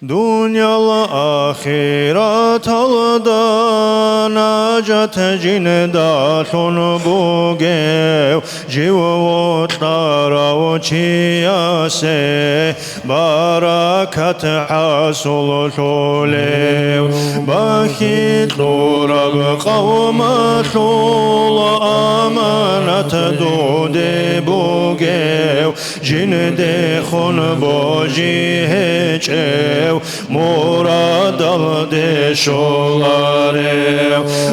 Dünyal ahiret alda najat cindaşun bugev Животlara çiyase barakat hasul şulev Bahitlu Rab kavma şul amanat dude bugev Cinde khun boji heçev مراد دشولاره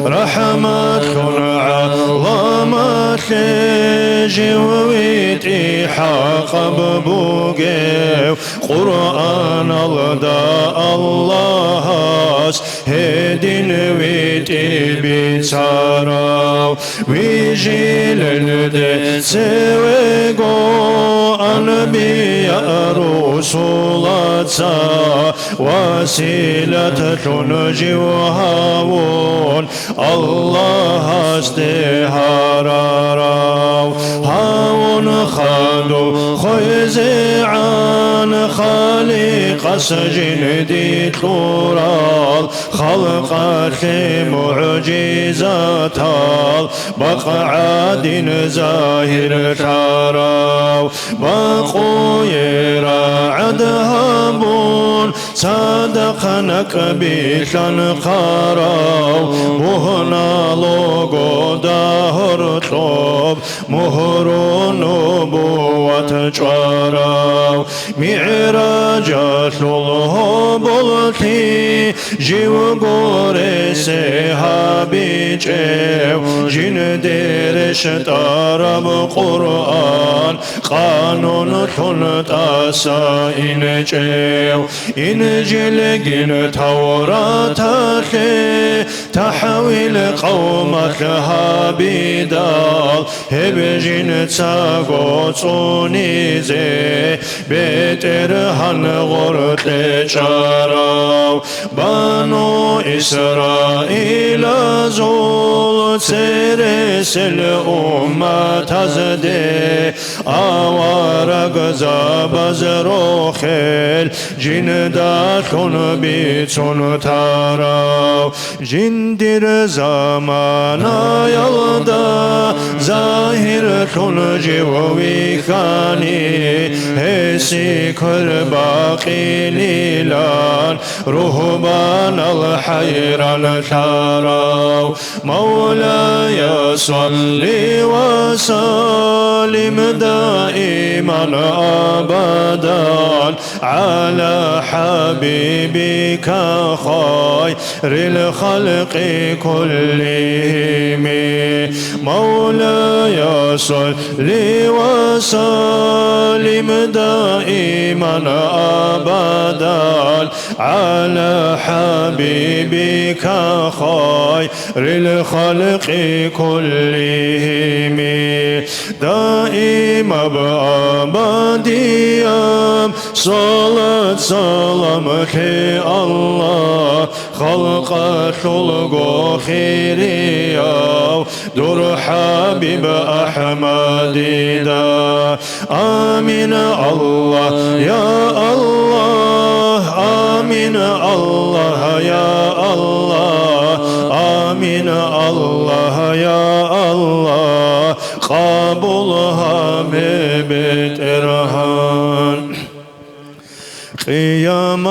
رحمت کن علامت جویت حق ببوگه قرآن الدا الله است هدین ویت بیچارا ویجیل سوگو انبیاء رسولات وسيلة تنجي وهاون الله استهارا هاون خادو خيزعان خالق سجن دي طورال خلقات معجزات بقعاد زاهر تارا بقوي رعدهبون صدقنك بشان خراو مهنا لوغو دهر طوب مهر نبوة جاراو معراج شلوه بلتي جيو غوري سحابي جيو جن درش تارب قرآن قانون تنتاسا إن جيو إنجيل جن تورات تحويل قومك هابيدال هبجين تساقو تونيزي بيتر هنغرت جاراو بانو إسرائيل زول سرس الأمة تزدي آوارق زابز روخيل جن داتون بيتون تاراو جندر زمانا يلدا ظاهر تون جووي خاني هسي كل باقي ليلان رهبان الحيران تاراو مولاي صلي وسلم دائما أبدا على حبيبك خير الخلق كلهم مولاي صل وسلم دائما أبدا على حبيبك خير الخلق كلهم دائما بأبديا صلاة سلامك الله خلق خلق خيريا دور حبيب أحمد دا آمين الله يا الله آمين الله يا الله آمين الله يا الله قبولها بترهان قيام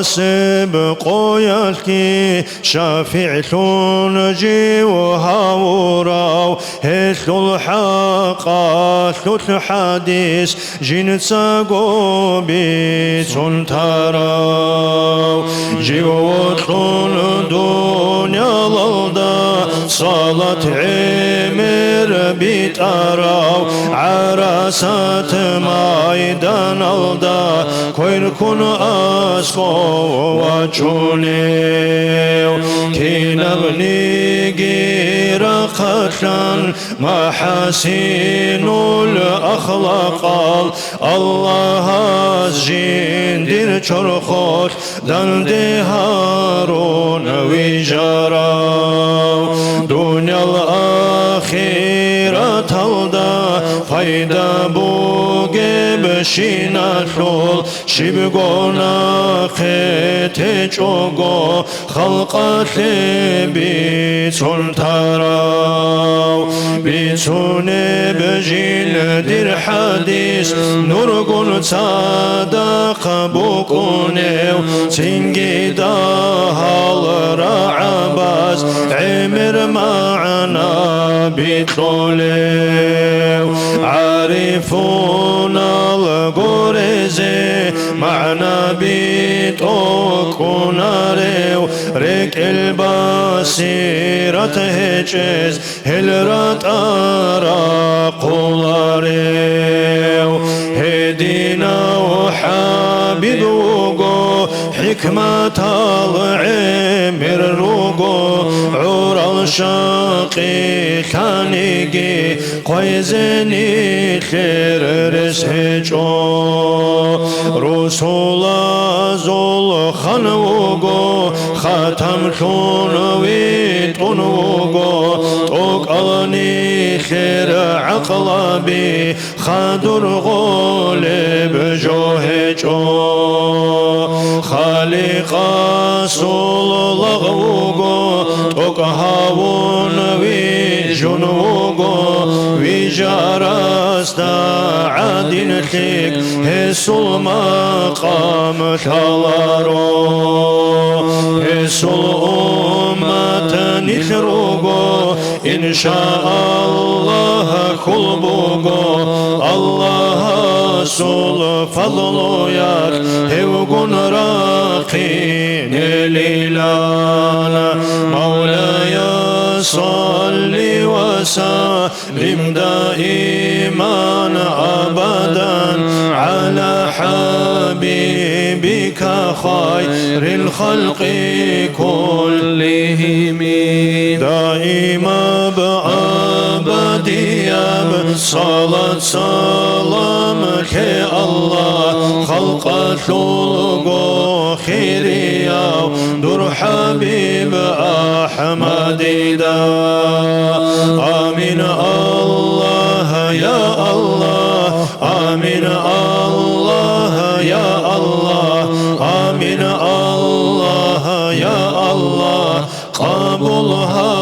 سبق يلكي شافع تنجي وهاوراو هثل الحق هثل الحديث جنساقو بيتون تاراو جيوتون دنيا للدا صلاة عمر بيتاراو عراسات مايدان الدا كوين كن أسقو وجونيو كي نبني غير قتلا محاسن الأخلاق الله جين دير چرخوت دن هارون ويجاراو دنيا الآخرة تلدا فايدة بوغب شيناتول شبقونا خيتجوغو خلقات بيتون تراو بيتون بجين دير حديث نورقون صادق بوكونيو تنجيدا هالرعباز عمر معنا بيتوليو عارفون الغرزي معنا بيتوكوناريو ريك البصيرة هجز هلرات أراقولاريو هدينا وحبيب وقو حكمة العمر روقو عور الشاقي خانيقي قويزني خير رسهجو رسول زول خانوقو ختم شنوي تنوقو توقعني خير عقلبي خادر غولب جوهجو خالق صول لغوغو توقهاون ويجنوغو ويجارست عادين تلك هسو المقام تلارو هسو الأمة نخروغو إن شاء الله خلبوغو الله سول فضلو ياك هوغن راقين ليلانا مولاي صل وسلم دائما أبدا على حبيبك خير الخلق كلهم دائما بأبديا صلاة سلامك الله خلق خلقه خيريا در حبيب أحمد دا آمين الله يا الله آمين الله يا الله آمين الله يا الله قبلها